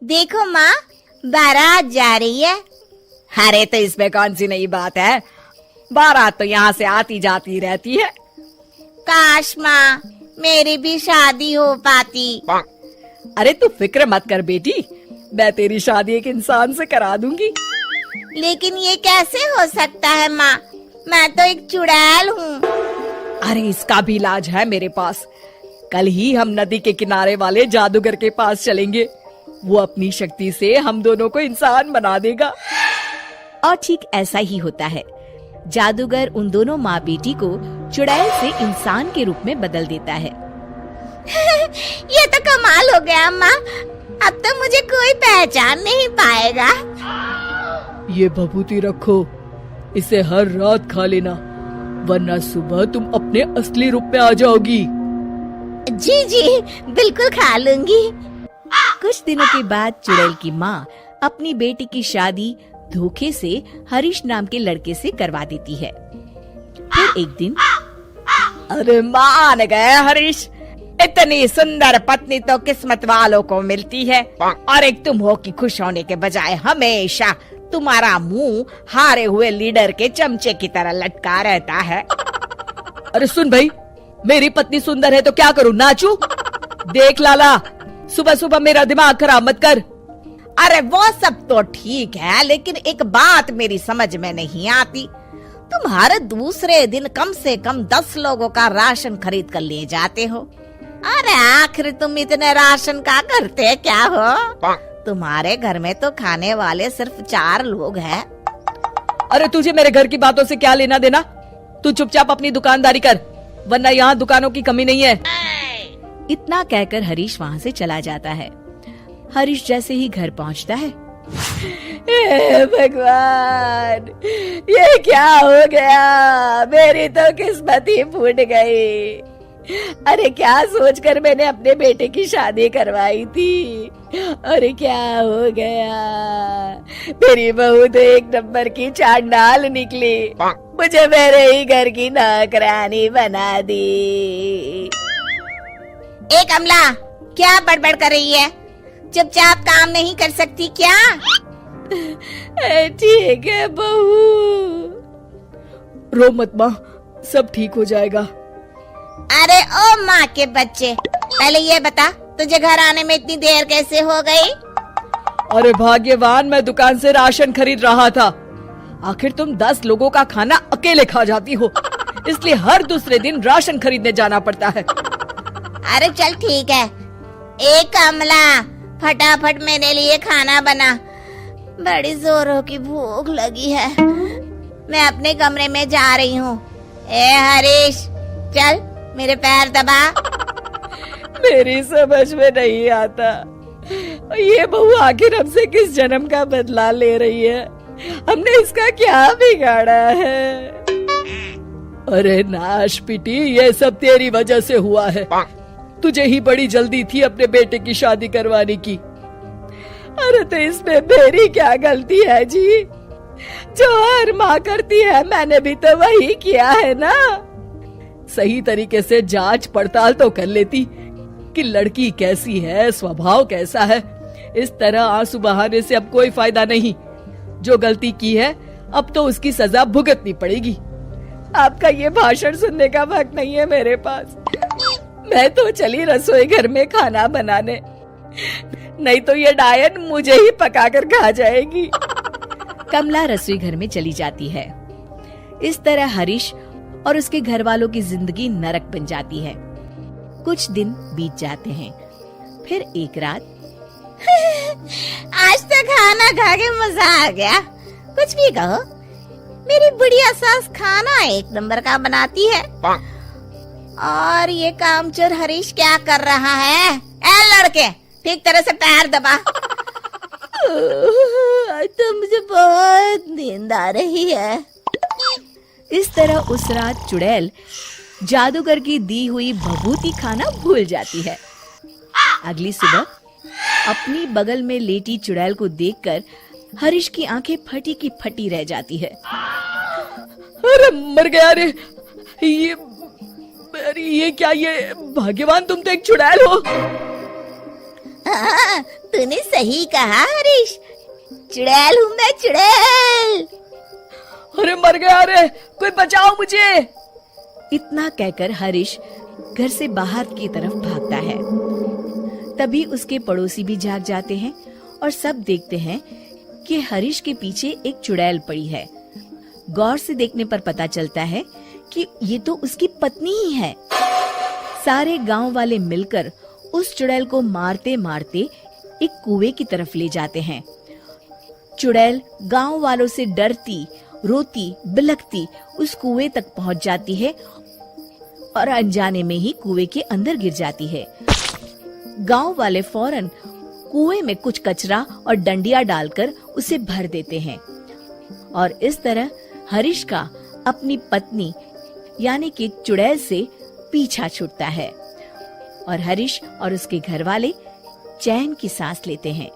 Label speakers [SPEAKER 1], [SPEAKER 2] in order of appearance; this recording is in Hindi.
[SPEAKER 1] देखो माँ, बारात जा रही है।
[SPEAKER 2] अरे तो इसमें कौन सी नई बात है, बारात तो यहाँ से आती जाती रहती है।
[SPEAKER 1] काश माँ मेरी भी शादी हो पाती।
[SPEAKER 2] अरे तू फिक्र मत कर बेटी, मैं तेरी शादी एक इंसान से करा दूंगी।
[SPEAKER 1] लेकिन ये कैसे हो सकता है माँ, मैं तो एक चुड़ैल हूँ।
[SPEAKER 2] अरे इसका भी इलाज है मेरे पास। कल ही हम नदी के किनारे वाले जादूगर के पास चलेंगे, वो अपनी शक्ति से हम दोनों को इंसान बना देगा।
[SPEAKER 3] और ठीक ऐसा ही होता है। जादूगर उन दोनों माँ बेटी को चुड़ैल से इंसान के रूप में बदल देता है।
[SPEAKER 1] ये तो कमाल हो गया माँ, अब तो मुझे कोई पहचान नहीं पाएगा।
[SPEAKER 2] ये भभूति रखो, इसे हर रात खा लेना, वरना सुबह तुम अपने असली रूप में आ जाओगी।
[SPEAKER 1] जी जी बिल्कुल खा लूंगी।
[SPEAKER 3] कुछ दिनों के बाद चुड़ैल की माँ अपनी बेटी की शादी धोखे से हरीश नाम के लड़के से करवा देती है। फिर एक दिन,
[SPEAKER 2] अरे मान गए हरीश, इतनी सुंदर पत्नी तो किस्मत वालों को मिलती है, और एक तुम हो कि खुश होने के बजाय हमेशा तुम्हारा मुंह हारे हुए लीडर के चमचे की तरह लटका रहता है। अरे सुन भाई, मेरी पत्नी सुंदर है तो क्या करूं, नाचूं? देख लाला, सुबह सुबह मेरा दिमाग खराब मत कर।
[SPEAKER 1] अरे वो सब तो ठीक है, लेकिन एक बात मेरी समझ में नहीं आती, तुम हर दूसरे दिन कम से कम 10 लोगों का राशन खरीद कर ले जाते हो। अरे आखिर तुम इतने राशन का करते क्या हो? तुम्हारे घर में तो खाने वाले सिर्फ 4 लोग हैं।
[SPEAKER 2] अरे तुझे मेरे घर की बातों से क्या लेना देना, तू चुपचाप अपनी दुकानदारी कर, वरना यहाँ दुकानों की कमी नहीं है।
[SPEAKER 3] इतना कहकर हरीश वहाँ से चला जाता है। हरीश जैसे ही घर पहुँचता है,
[SPEAKER 2] हे भगवान, ये क्या हो गया, मेरी तो किस्मत ही फूट गई। अरे क्या सोचकर मैंने अपने बेटे की शादी करवाई थी, अरे क्या हो गया, मेरी बहू तो एक नंबर की चांडाल निकली, मुझे मेरे ही घर की नौकरानी बना दी।
[SPEAKER 1] ए कमला, क्या बड़बड़ कर रही है? चुपचाप काम नहीं कर सकती क्या?
[SPEAKER 2] ठीक है बहू, रो मत माँ, सब ठीक हो जाएगा।
[SPEAKER 1] अरे ओ माँ के बच्चे, पहले ये बता तुझे घर आने में इतनी देर कैसे हो गई?
[SPEAKER 2] अरे भाग्यवान, मैं दुकान से राशन खरीद रहा था। आखिर तुम 10 लोगों का खाना अकेले खा जाती हो, इसलिए हर दूसरे दिन राशन खरीदने जाना पड़ता है।
[SPEAKER 1] अरे चल ठीक है। ए कमला, फटाफट मेरे लिए खाना बना, बड़ी जोरों की भूख लगी है। मैं अपने कमरे में जा रही हूँ। ए हरीश, चल मेरे पैर दबा।
[SPEAKER 2] मेरी समझ में नहीं आता, ये बहू आखिर हमसे किस जन्म का बदला ले रही है, हमने इसका क्या बिगाड़ा है। अरे नाश पिटी, ये सब तेरी वजह से हुआ है, तुझे ही बड़ी जल्दी थी अपने बेटे की शादी करवाने की। अरे तो इसमें मेरी क्या गलती है जी, जो हर माँ करती है मैंने भी तो वही किया है ना। सही तरीके से जांच पड़ताल तो कर लेती कि लड़की कैसी है, स्वभाव कैसा है। इस तरह आंसू बहाने से अब कोई फायदा नहीं, जो गलती की है अब तो उसकी सजा भुगतनी पड़ेगी। आपका ये भाषण सुनने का वक्त नहीं है मेरे पास, मैं तो चली रसोई घर में खाना बनाने, नहीं तो ये डायन मुझे ही पकाकर खा जाएगी।
[SPEAKER 3] कमला रसोई घर में चली जाती है। इस तरह हरीश और उसके घर वालों की जिंदगी नरक बन जाती है। कुछ दिन बीत जाते हैं। फिर एक रात,
[SPEAKER 1] आज तो खाना खा के मजा आ गया। कुछ भी कहो, मेरी बुढ़िया सास खाना एक नंबर का बनाती है। और ये कामचोर हरीश क्या कर रहा है? ए लड़के, ठीक तरह से पैर दबा। तो मुझे बहुत नींद आ रही है।
[SPEAKER 3] इस तरह उस रात चुड़ैल जादूगर की दी हुई भभूति खाना भूल जाती है। अगली सुबह अपनी बगल में लेटी चुड़ैल को देखकर हरीश की आंखें फटी की फटी रह जाती है।
[SPEAKER 2] अरे मर गया रे, ये क्या, ये भाग्यवान तुम तो एक चुड़ैल हो।
[SPEAKER 1] हाँ, तूने सही कहा हरीश, चुड़ैल हूँ मैं, चुड़ैल।
[SPEAKER 2] अरे मर गया, अरे कोई बचाओ मुझे।
[SPEAKER 3] इतना कहकर हरीश घर से बाहर की तरफ भागता है। तभी उसके पड़ोसी भी जाग जाते हैं और सब देखते हैं कि हरीश के पीछे एक चुड़ैल पड़ी है। गौर से देखने पर पता चलता है कि ये तो उसकी पत्नी ही है। सारे गांव वाले मिलकर उस चुड़ैल को मारते मारते एक कुएं की तरफ ले जाते हैं। चुड़ैल गांव वालों से डरती, रोती, बिलखती उस कुएं तक पहुंच जाती है और अनजाने में ही कुएं के अंदर गिर जाती है। गांव वाले फौरन कुएं में कुछ कचरा और डंडिया डालकर उसे भर देते हैं और इस तरह हरीश का अपनी पत्नी यानी कि चुड़ैल से पीछा छूटता है और हरीश और उसके घर वाले चैन की सांस लेते हैं।